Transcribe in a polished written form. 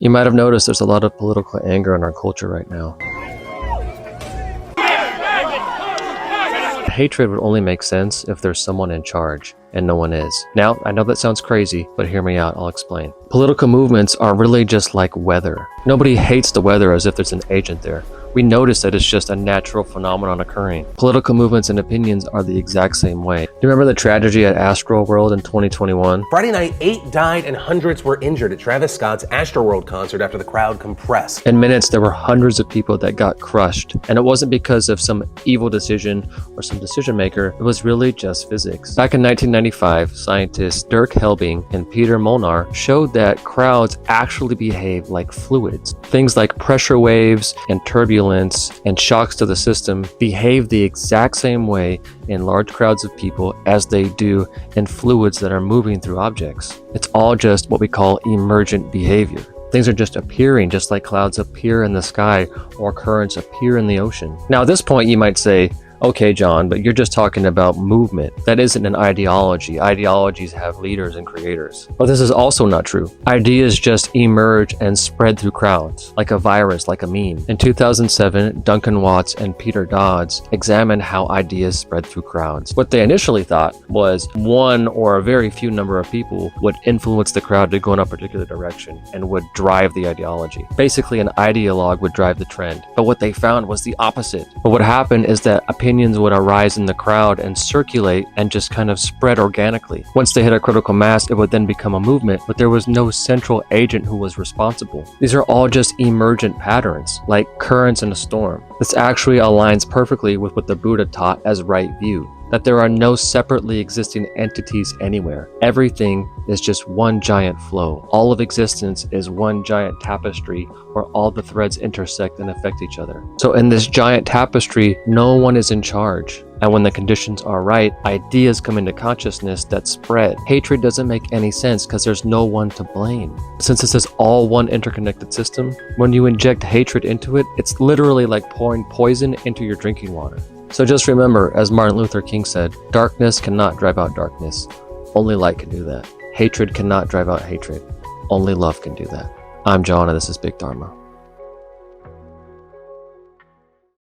You might have noticed there's a lot of political anger in our culture right now. Hatred would only make sense if there's someone in charge, and no one is. Now, I know that sounds crazy, but hear me out, I'll explain. Political movements are really just like weather. Nobody hates the weather as if there's an agent there. We notice that it's just a natural phenomenon occurring. Political movements and opinions are the exact same way. Do you remember the tragedy at Astroworld in 2021? Friday night, 8 died and hundreds were injured at Travis Scott's Astroworld concert after the crowd compressed. In minutes, there were hundreds of people that got crushed. And it wasn't because of some evil decision or some decision maker. It was really just physics. Back in 1995, scientists Dirk Helbing and Peter Molnar showed that crowds actually behave like fluids. Things like pressure waves and turbulence and shocks to the system behave the exact same way in large crowds of people as they do in fluids that are moving through objects. It's all just what we call emergent behavior. Things are just appearing just like clouds appear in the sky or currents appear in the ocean. Now at this point you might say, okay, John, but you're just talking about movement. That isn't an ideology. Ideologies have leaders and creators. But this is also not true. Ideas just emerge and spread through crowds, like a virus, like a meme. In 2007, Duncan Watts and Peter Dodds examined how ideas spread through crowds. What they initially thought was one or a very few number of people would influence the crowd to go in a particular direction and would drive the ideology. Basically, an ideologue would drive the trend. But what they found was the opposite. But what happened is that opinions would arise in the crowd and circulate and just kind of spread organically. Once they hit a critical mass, it would then become a movement, but there was no central agent who was responsible. These are all just emergent patterns, like currents in a storm. This actually aligns perfectly with what the Buddha taught as right view, that there are no separately existing entities anywhere. Everything is just one giant flow. All of existence is one giant tapestry where all the threads intersect and affect each other. So in this giant tapestry, no one is in charge. And when the conditions are right, ideas come into consciousness that spread. Hatred doesn't make any sense because there's no one to blame. Since this is all one interconnected system, when you inject hatred into it, it's literally like pouring poison into your drinking water. So just remember, as Martin Luther King said, darkness cannot drive out darkness. Only light can do that. Hatred cannot drive out hatred. Only love can do that. I'm John, and this is Big Dharma.